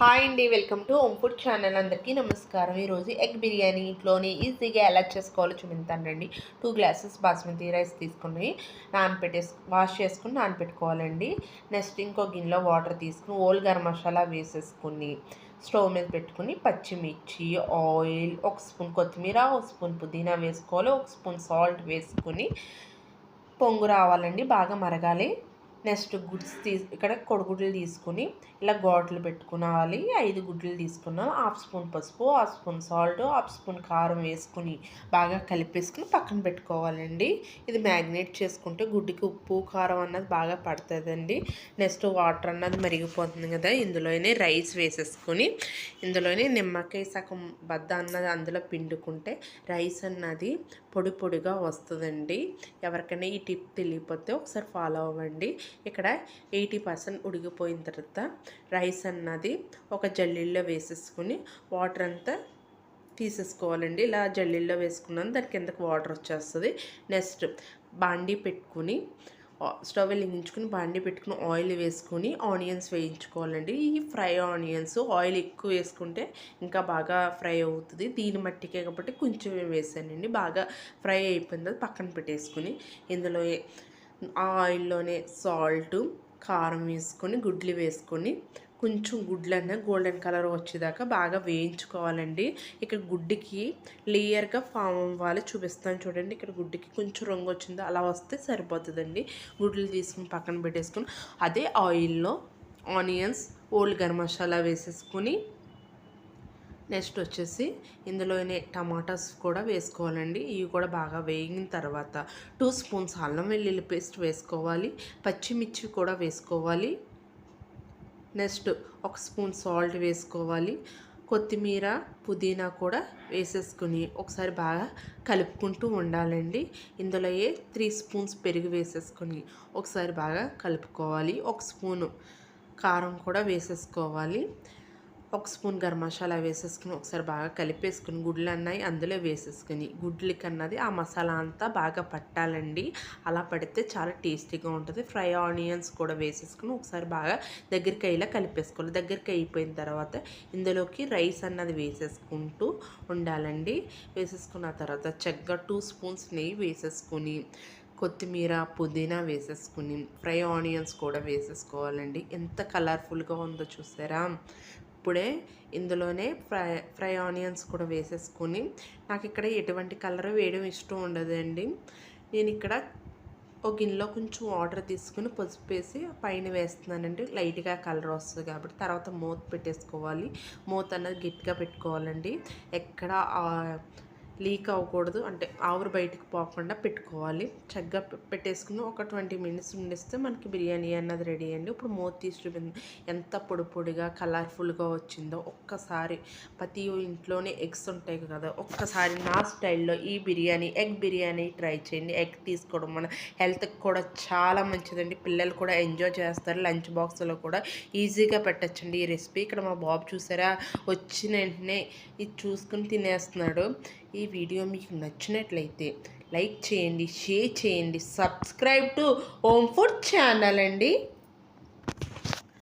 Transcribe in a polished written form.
Hi అండి, welcome to home food channel. అందరికీ నమస్కారం. ఈరోజు ఎగ్ బిర్యానీ ఇంట్లోనే ఈజీగా ఎలా చేసుకోవాలో చూపిస్తానండి. 2 గ్లాసెస్ బాస్మతి రైస్ తీసుకుని వాష్ చేసుకుని నానపెట్టుకోవాలండి. నెక్స్ట్ ఇంకో గిన్నెలో వాటర్ తీసుకుని ఓల్ గరం మసాలా వేసేసుకుని స్టవ్ మీద పెట్టుకుని పచ్చిమిర్చి, ఆయిల్, 1 స్పూన్ కొత్తిమీర, 1 స్పూన్ పుదీనా వేసుకోవాలి, 1 స్పూన్ సాల్ట్ వేసుకుని పొంగు రావాలండి, బాగా మరగాలి. నెక్స్ట్ ఇక్కడ కొడుగుడ్లు తీసుకుని ఇలా ఘాట్లు పెట్టుకోవాలి. 5 గుడ్లు తీసుకున్నాను. 1/2 స్పూన్ పసుపు, 1/2 స్పూన్ సాల్ట్, 1/2 స్పూన్ కారం వేసుకుని బాగా కలిపేసుకుని పక్కన పెట్టుకోవాలండి. ఇది మ్యాగ్నేట్ చేసుకుంటే గుడ్డుకి ఉప్పు కారం అన్నది బాగా పడుతుందండి. నెక్స్ట్ వాటర్ అన్నది మరిగిపోతుంది కదా, ఇందులోనే రైస్ వేసేసుకొని ఇందులోనే నిమ్మకాయ సగం బద్ద అన్నది అందులో పిండుకుంటే రైస్ అన్నది పొడి పొడిగా వస్తుందండి. ఎవరికైనా ఈ టిప్ తెలియకపోతే ఒకసారి ఫాలో అవ్వండి. ఇక్కడ 80% ఉడికిపోయిన తర్వాత రైస్ అన్నది ఒక జల్లీల్లో వేసేసుకుని వాటర్ అంతా తీసేసుకోవాలండి. ఇలా జల్లీల్లో వేసుకున్నాను, దాని కిందకి వాటర్ వచ్చేస్తుంది. నెక్స్ట్ బాండీ పెట్టుకుని స్టవ్ వెలిగించుకుని బాండీ పెట్టుకుని ఆయిల్ వేసుకుని ఆనియన్స్ వేయించుకోవాలండి. ఈ ఫ్రై ఆనియన్స్ ఆయిల్ ఎక్కువ వేసుకుంటే ఇంకా బాగా ఫ్రై అవుతుంది. దీని మట్టికే కాబట్టి కొంచెం వేసానండి. బాగా ఫ్రై అయిపోయింది, పక్కన పెట్టేసుకుని ఇందులో ఆ ఆయిల్లోనే సాల్ట్, కారం వేసుకొని గుడ్లు వేసుకొని కొంచెం గుడ్లన్న గోల్డెన్ కలర్ వచ్చేదాకా బాగా వేయించుకోవాలండి. ఇక్కడ గుడ్డుకి లేయర్గా ఫామ్ అవ్వాలి, చూపిస్తాను చూడండి. ఇక్కడ గుడ్డుకి కొంచెం రంగు వచ్చిందో అలా వస్తే సరిపోతుందండి. గుడ్లు తీసుకుని పక్కన పెట్టేసుకుని అదే ఆయిల్లో ఆనియన్స్, ఓల్ గరం మసాలా వేసేసుకుని నెక్స్ట్ వచ్చేసి ఇందులోనే టమాటాస్ కూడా వేసుకోవాలండి. ఇవి కూడా బాగా వేగిన తర్వాత 2 స్పూన్స్ అల్లం వెల్లుల్లి పేస్ట్ వేసుకోవాలి, పచ్చిమిర్చి కూడా వేసుకోవాలి. నెక్స్ట్ 1 స్పూన్ సాల్ట్ వేసుకోవాలి, కొత్తిమీర, పుదీనా కూడా వేసేసుకుని ఒకసారి బాగా కలుపుకుంటూ ఉండాలండి. ఇందులో 3 స్పూన్స్ పెరుగు వేసేసుకొని ఒకసారి బాగా కలుపుకోవాలి. 1 స్పూను కారం కూడా వేసేసుకోవాలి, 1 స్పూన్ గరం మసాలా వేసేసుకుని ఒకసారి బాగా కలిపేసుకుని గుడ్లు అన్నవి అందులో వేసేసుకుని గుడ్లకి అన్నది ఆ మసాలా అంతా బాగా పట్టాలండి. అలా పడితే చాలా టేస్టీగా ఉంటుంది. ఫ్రై ఆనియన్స్ కూడా వేసేసుకుని ఒకసారి బాగా దగ్గరికి అయ్యేలా కలిపేసుకోవాలి. దగ్గరికి అయిపోయిన తర్వాత ఇందులోకి రైస్ అన్నది వేసేసుకుంటూ ఉండాలండి. వేసేసుకున్న తర్వాత చక్కగా 2 స్పూన్స్ నెయ్యి వేసేసుకుని కొత్తిమీర, పుదీనా వేసేసుకుని ఫ్రై ఆనియన్స్ కూడా వేసేసుకోవాలండి. ఎంత కలర్ఫుల్గా ఉందో చూసారా. ఇప్పుడే ఇందులోనే ఫ్రై ఆనియన్స్ కూడా వేసేసుకొని నాకు ఇక్కడ ఎటువంటి కలర్ వేయడం ఇష్టం ఉండదండి. నేను ఇక్కడ ఒక గిన్నెలో కొంచెం వాటర్ తీసుకుని పసుపు వేసి పైన వేస్తున్నానండి. లైట్గా కలర్ వస్తుంది కాబట్టి తర్వాత మూత పెట్టేసుకోవాలి. మూత అన్నది గట్టిగా పెట్టుకోవాలండి. ఎక్కడ లీక్ అవ్వకూడదు, అంటే ఆవిరి బయటకు పోకుండా పెట్టుకోవాలి. చక్కగా పెట్టేసుకుని ఒక 20 మినిట్స్ ఉండిస్తే మనకి బిర్యానీ అన్నది రెడీ అండి. ఇప్పుడు మూత తీసి చూపింది ఎంత పొడి పొడిగా కలర్ఫుల్గా వచ్చిందో. ఒక్కసారి ప్రతి ఇంట్లోనే ఎగ్స్ ఉంటాయి కదా, ఒక్కసారి నా స్టైల్లో ఈ ఎగ్ బిర్యానీ ట్రై చేయండి. ఎగ్ తీసుకోవడం మన హెల్త్కి కూడా చాలా మంచిదండి. పిల్లలు కూడా ఎంజాయ్ చేస్తారు. లంచ్ బాక్స్లో కూడా ఈజీగా పెట్టచ్చండి ఈ రెసిపీ. ఇక్కడ మా బాబు చూసారా, వచ్చిన వెంటనే ఇది చూసుకుని తినేస్తున్నాడు. ఈ వీడియో మీకు నచ్చినట్లయితే లైక్ చేయండి, షేర్ చేయండి, subscribe to home food channel అండి.